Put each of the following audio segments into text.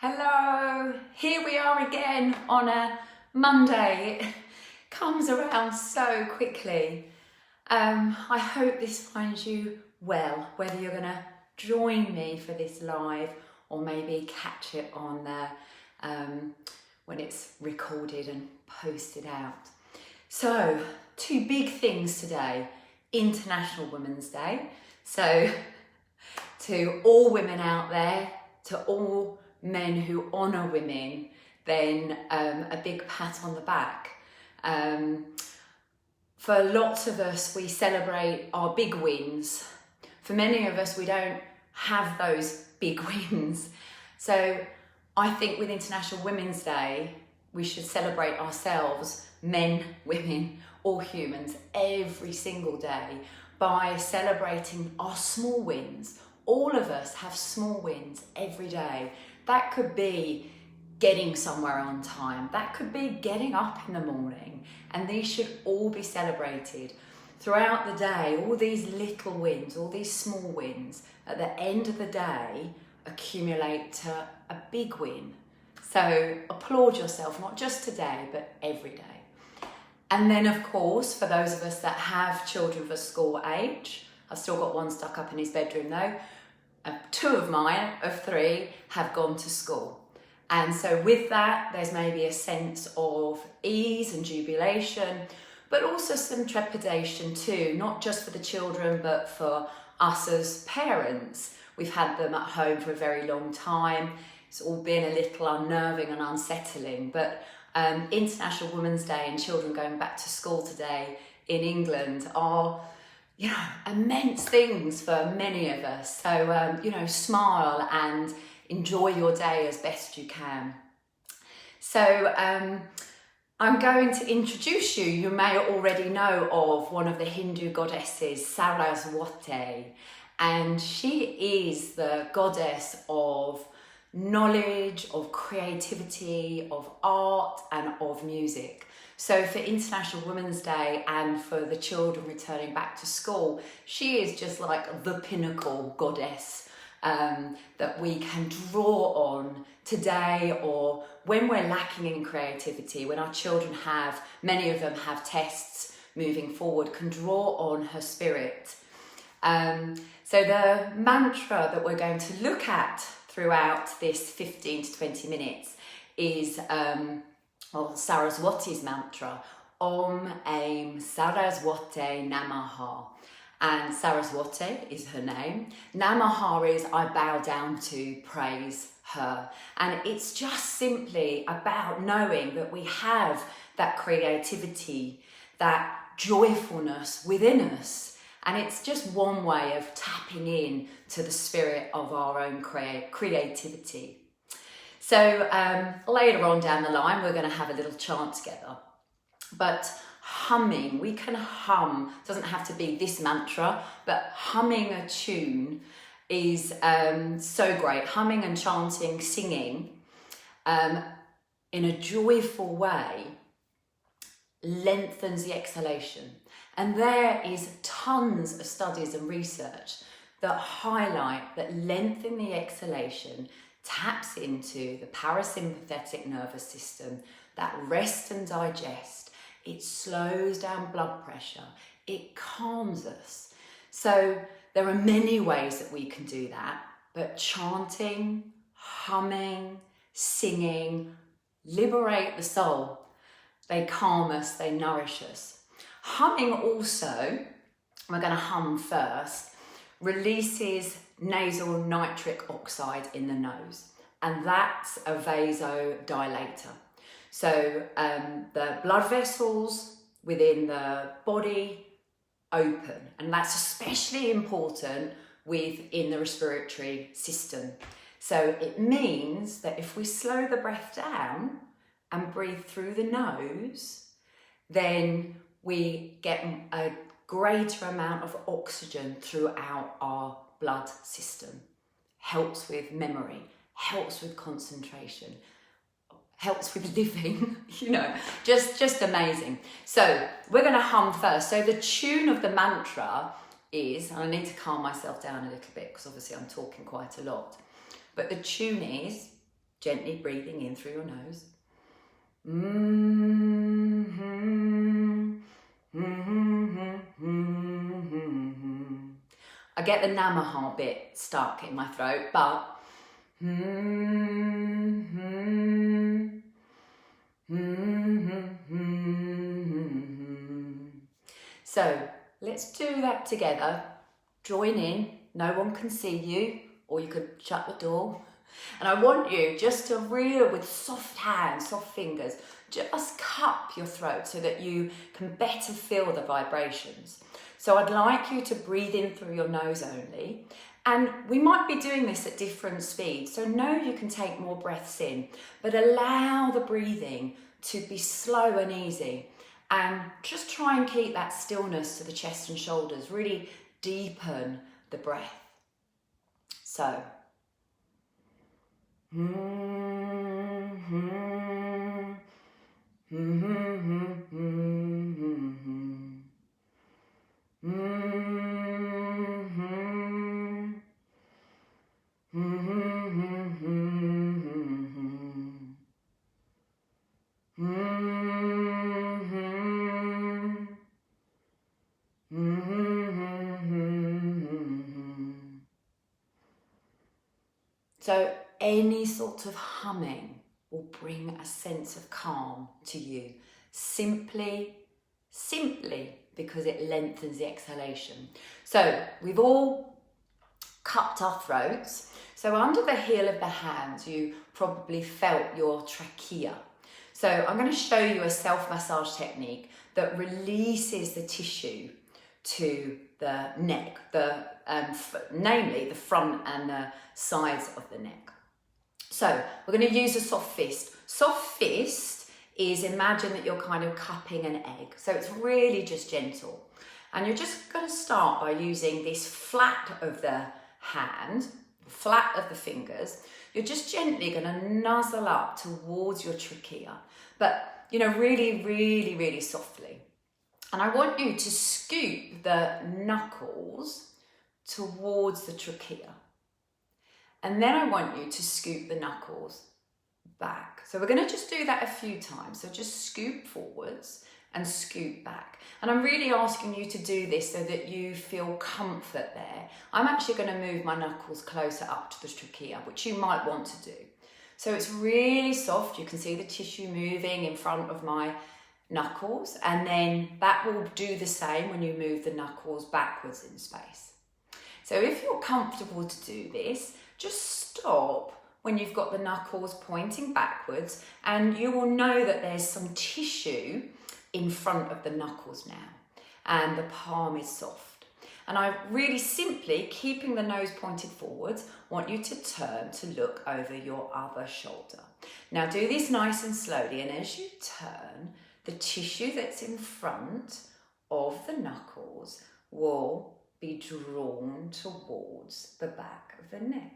Hello, here we are again on a Monday. It comes around so quickly. I hope this finds you well, whether you're going to join me for this live or maybe catch it on when it's recorded and posted out. So, two big things today. International Women's Day. So, to all women out there, to all men who honour women, then a big pat on the back. For lots of us, we celebrate our big wins. For many of us, we don't have those big wins. So I think with International Women's Day, we should celebrate ourselves, men, women, all humans, every single day by celebrating our small wins. All of us have small wins every day. That could be getting somewhere on time. That could be getting up in the morning. And these should all be celebrated throughout the day. All these little wins, all these small wins, at the end of the day, accumulate to a big win. So applaud yourself, not just today, but every day. And then, of course, for those of us that have children for school age, I've still got one stuck up in his bedroom though. Two of mine, of three, have gone to school. And so with that, there's maybe a sense of ease and jubilation, but also some trepidation too, not just for the children, but for us as parents. We've had them at home for a very long time. It's all been a little unnerving and unsettling, but International Women's Day and children going back to school today in England are immense things for many of us. So, smile and enjoy your day as best you can. So, I'm going to introduce you. You may already know of one of the Hindu goddesses, Saraswati, and she is the goddess of knowledge, of creativity, of art, and of music. So for International Women's Day and for the children returning back to school, she is just like the pinnacle goddess that we can draw on today, or when we're lacking in creativity, when our children many of them have tests moving forward, can draw on her spirit. So the mantra that we're going to look at throughout this 15 to 20 minutes is Saraswati's mantra, Om Aim Saraswati Namaha. And Saraswati is her name. Namaha is I bow down to praise her. And it's just simply about knowing that we have that creativity, that joyfulness within us. And it's just one way of tapping in to the spirit of our own creativity. So later on down the line, we're going to have a little chant together. But humming, we can hum, doesn't have to be this mantra, but humming a tune is so great. Humming and chanting, singing in a joyful way lengthens the exhalation. And there is tons of studies and research that highlight that lengthening the exhalation taps into the parasympathetic nervous system, that rest and digest. It slows down blood pressure. It calms us. So there are many ways that we can do that, but chanting, humming, singing, liberate the soul. They calm us, they nourish us. Humming also, we're going to hum first, releases nasal nitric oxide in the nose, and that's a vasodilator. So the blood vessels within the body open, and that's especially important within the respiratory system. So it means that if we slow the breath down and breathe through the nose, then we get a greater amount of oxygen throughout our blood system. Helps with memory, helps with concentration, helps with living, just amazing. So we're going to hum first. So the tune of the mantra is, and I need to calm myself down a little bit because obviously I'm talking quite a lot, but the tune is Gently breathing in through your nose. I get the Namaha bit stuck in my throat, but so let's do that together. Join in. No one can see you, or you could shut the door. And I want you just to really, with soft hands, soft fingers, just cup your throat so that you can better feel the vibrations. So I'd like you to breathe in through your nose only. And we might be doing this at different speeds. So know you can take more breaths in, but allow the breathing to be slow and easy. And just try and keep that stillness to the chest and shoulders. Really deepen the breath. So. So any sort of humming will bring a sense of calm to you, simply because it lengthens the exhalation. So we've all cupped our throats. So under the heel of the hands, you probably felt your trachea. So I'm going to show you a self-massage technique that releases the tissue to the neck, namely the front and the sides of the neck. So we're going to use a soft fist. Soft fist is, imagine that you're kind of cupping an egg. So it's really just gentle. And you're just going to start by using this flat of the hand, flat of the fingers. You're just gently going to nuzzle up towards your trachea, but really softly. And I want you to scoop the knuckles towards the trachea. And then I want you to scoop the knuckles back. So we're going to just do that a few times. So just scoop forwards and scoop back. And I'm really asking you to do this so that you feel comfort there. I'm actually going to move my knuckles closer up to the trachea, which you might want to do. So it's really soft. You can see the tissue moving in front of my knuckles, and then that will do the same when you move the knuckles backwards in space. So if you're comfortable to do this, just stop when you've got the knuckles pointing backwards, and you will know that there's some tissue in front of the knuckles now, and the palm is soft. And I really simply, keeping the nose pointed forwards, want you to turn to look over your other shoulder. Now do this nice and slowly, and as you turn, the tissue that's in front of the knuckles will be drawn towards the back of the neck.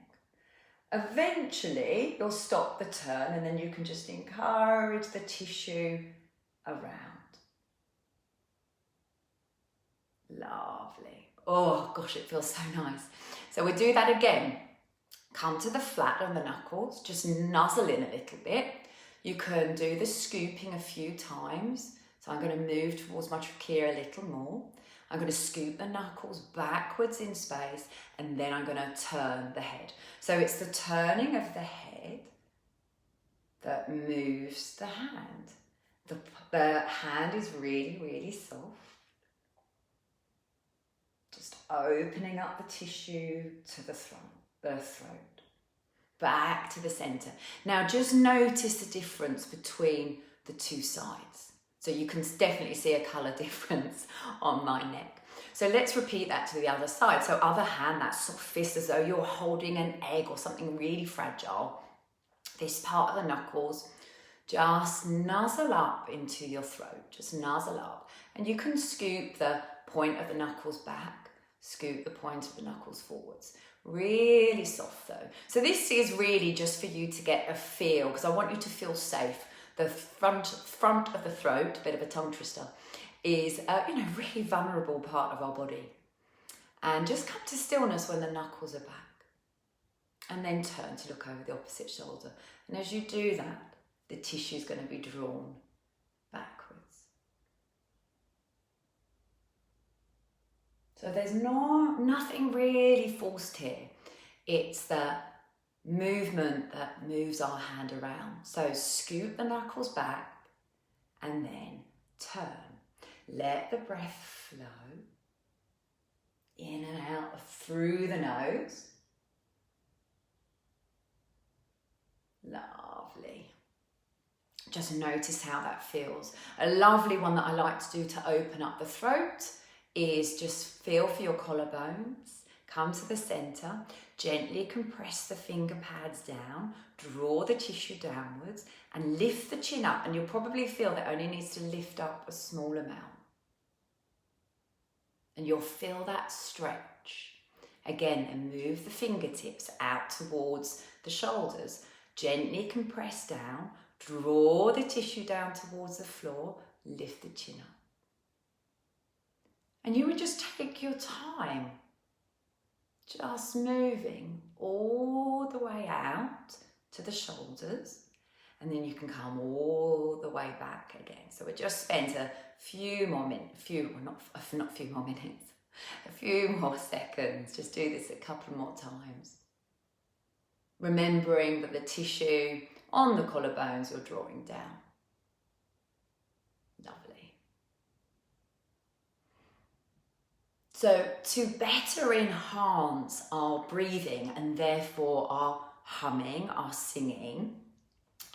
Eventually, you'll stop the turn, and then you can just encourage the tissue around. Lovely. Oh gosh, it feels so nice. So we'll do that again. Come to the flat on the knuckles, just nuzzle in a little bit. You can do the scooping a few times. So I'm going to move towards my trachea a little more. I'm going to scoop the knuckles backwards in space, and then I'm going to turn the head. So it's the turning of the head that moves the hand. The hand is really soft. Just opening up the tissue to the throat. Back to the center. Now just notice the difference between the two sides. So you can definitely see a color difference on my neck. So let's repeat that to the other side. So other hand, that soft fist as though you're holding an egg or something really fragile. This part of the knuckles, just nuzzle up into your throat. Just nuzzle up. And you can scoop the point of the knuckles back, scoop the point of the knuckles forwards. Really soft though. So this is really just for you to get a feel, because I want you to feel safe. The front of the throat, a bit of a tongue twister, is a really vulnerable part of our body. And just come to stillness when the knuckles are back. and then turn to look over the opposite shoulder. And as you do that, the tissue is going to be drawn backwards. So there's nothing really forced here. It's the movement that moves our hand around. So scoop the knuckles back and then turn. Let the breath flow in and out through the nose. Lovely. Just notice how that feels. A lovely one that I like to do to open up the throat is just feel for your collarbones, come to the center, gently compress the finger pads down, draw the tissue downwards and lift the chin up, and you'll probably feel that only needs to lift up a small amount. And you'll feel that stretch. Again, and move the fingertips out towards the shoulders. Gently compress down, draw the tissue down towards the floor, lift the chin up. And you would just take your time, just moving all the way out to the shoulders, and then you can come all the way back again. So we just spent a few more minutes, a few more seconds. Just do this a couple more times. Remembering that the tissue on the collarbones you're drawing down. Lovely. So to better enhance our breathing and therefore our humming, our singing,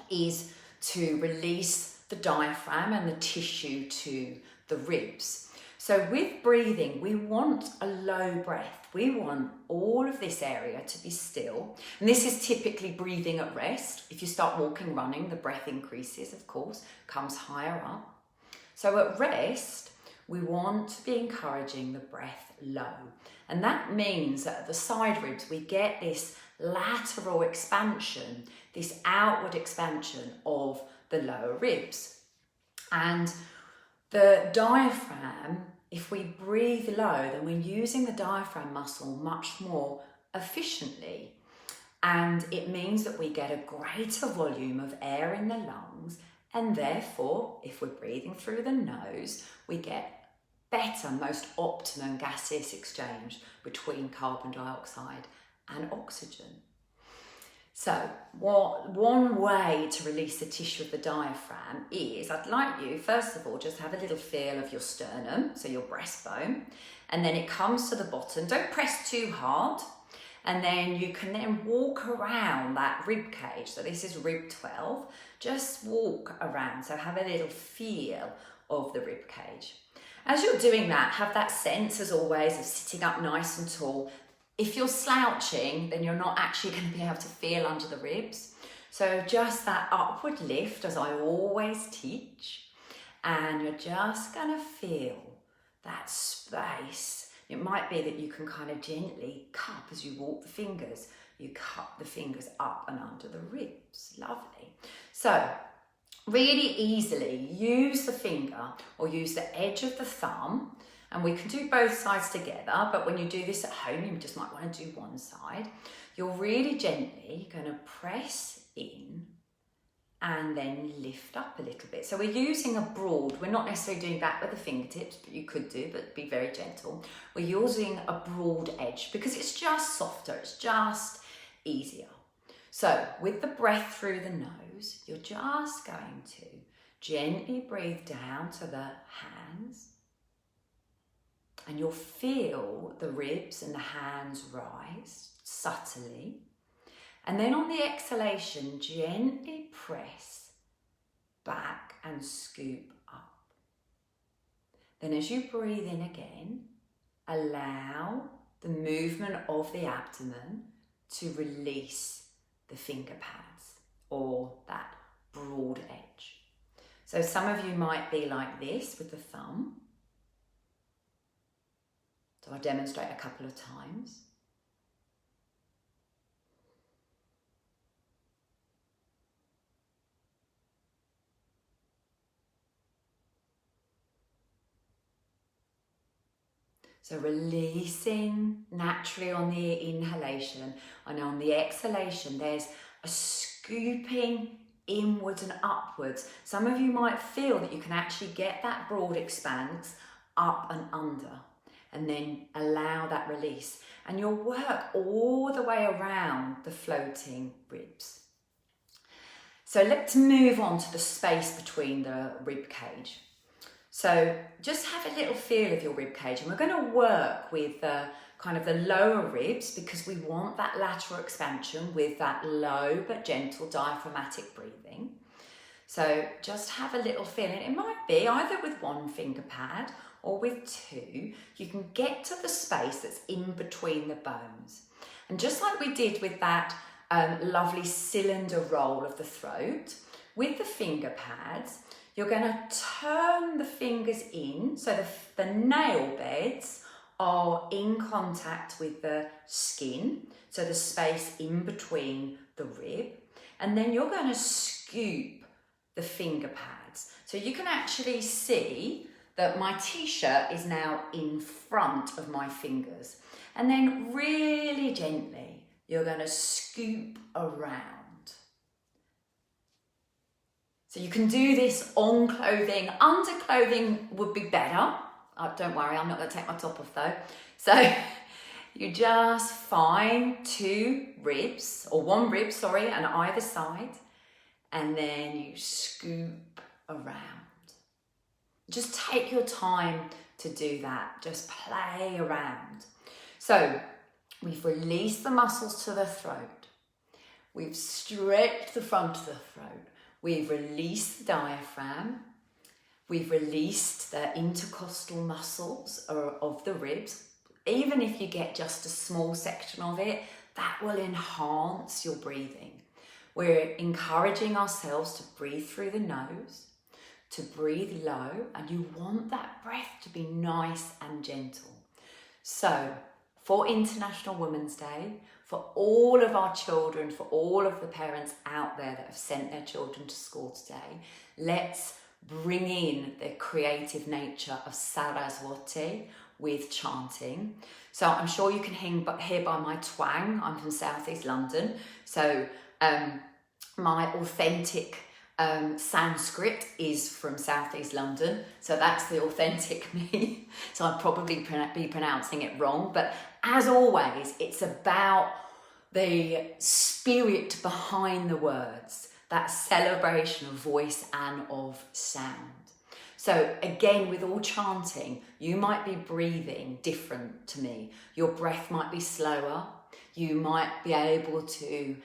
is to release the diaphragm and the tissue to the ribs. So with breathing, we want a low breath. We want all of this area to be still. And this is typically breathing at rest. If you start walking, running, the breath increases, of course, comes higher up. So at rest, we want to be encouraging the breath low. And that means that at the side ribs, we get this lateral expansion, this outward expansion of the lower ribs. And the diaphragm, if we breathe low, then we're using the diaphragm muscle much more efficiently. And it means that we get a greater volume of air in the lungs. And therefore, if we're breathing through the nose, we get better, most optimum gaseous exchange between carbon dioxide and oxygen. So one way to release the tissue of the diaphragm is, I'd like you, first of all, just have a little feel of your sternum, so your breastbone, and then it comes to the bottom. Don't press too hard, and then you can then walk around that rib cage. So this is rib 12. Just walk around, so have a little feel of the rib cage. As you're doing that, have that sense, as always, of sitting up nice and tall. If you're slouching, then you're not actually going to be able to feel under the ribs. So just that upward lift, as I always teach, and you're just going to feel that space. It might be that you can kind of gently cup as you walk the fingers. You cup the fingers up and under the ribs. Lovely. So really easily use the finger or use the edge of the thumb, and we can do both sides together, but when you do this at home, you just might want to do one side. You're really gently going to press in and then lift up a little bit. So we're using a broad, we're not necessarily doing that with the fingertips, but you could do, but be very gentle. We're using a broad edge because it's just softer, it's just easier. So with the breath through the nose, you're just going to gently breathe down to the hands, and you'll feel the ribs and the hands rise subtly. And then on the exhalation, gently press back and scoop up. Then as you breathe in again, allow the movement of the abdomen to release the finger pads or that broad edge. So some of you might be like this with the thumb. So I'll demonstrate a couple of times. So releasing naturally on the inhalation, and on the exhalation there's a scooping inwards and upwards. Some of you might feel that you can actually get that broad expanse up and under, and then allow that release. And you'll work all the way around the floating ribs. So let's move on to the space between the rib cage. So just have a little feel of your rib cage, and we're going to work with kind of the lower ribs, because we want that lateral expansion with that low but gentle diaphragmatic breathing. So just have a little feel, and it might be either with one finger pad or with two. You can get to the space that's in between the bones. And just like we did with that lovely cylinder roll of the throat, with the finger pads, you're going to turn the fingers in so the nail beds are in contact with the skin, so the space in between the rib, and then you're going to scoop the finger pads. So you can actually see that my t-shirt is now in front of my fingers, and then really gently you're going to scoop around. So you can do this on clothing. Under clothing would be better. Don't worry, I'm not going to take my top off though. So you just find two ribs, or one rib, sorry, on either side, and then you scoop around. Just take your time to do that. Just play around. So we've released the muscles to the throat. We've stretched the front of the throat. We've released the diaphragm. We've released the intercostal muscles of the ribs. Even if you get just a small section of it, that will enhance your breathing. We're encouraging ourselves to breathe through the nose, to breathe low, and you want that breath to be nice and gentle. So, for International Women's Day, for all of our children, for all of the parents out there that have sent their children to school today, let's bring in the creative nature of Saraswati with chanting. So I'm sure you can hear by my twang, I'm from South East London, so my authentic Sanskrit is from South East London, so that's the authentic me. So I'll probably be pronouncing it wrong, but as always, it's about the spirit behind the words, that celebration of voice and of sound. So again, with all chanting, you might be breathing different to me. Your breath might be slower. You might be able to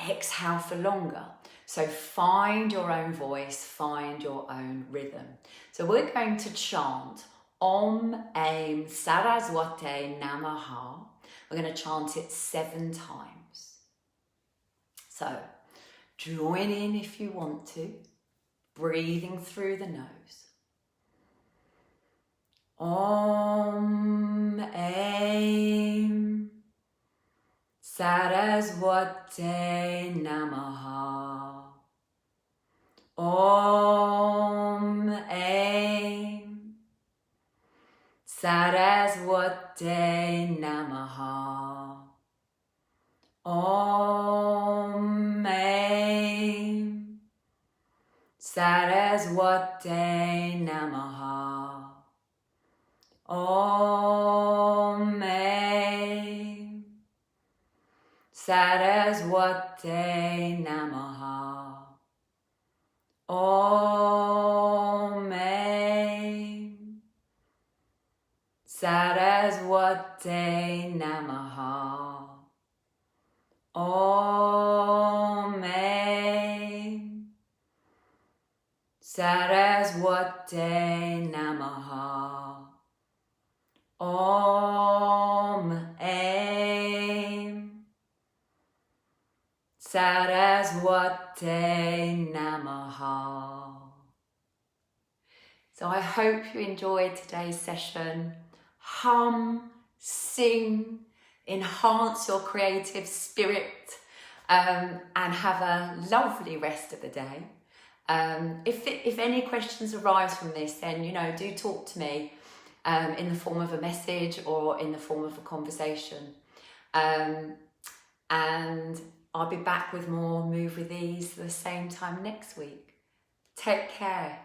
exhale for longer. So find your own voice, find your own rhythm. So we're going to chant Om Aim Saraswati Namaha. We're going to chant it 7 times. So join in if you want to, breathing through the nose. Om Aim Saraswati Namaha. Om Aim Saraswati Namaha. Om Aim Saraswati Namaha. Om Aim Saraswati Namaha. Om Aim Saraswati Namaha. Om Aim Saraswati Namaha. Om Aim Saraswati Namaha. So I hope you enjoyed today's session. Hum, sing, enhance your creative spirit, and have a lovely rest of the day. If any questions arise from this, then do talk to me. in the form of a message or in the form of a conversation. And I'll be back with more Move With Ease the same time next week. Take care.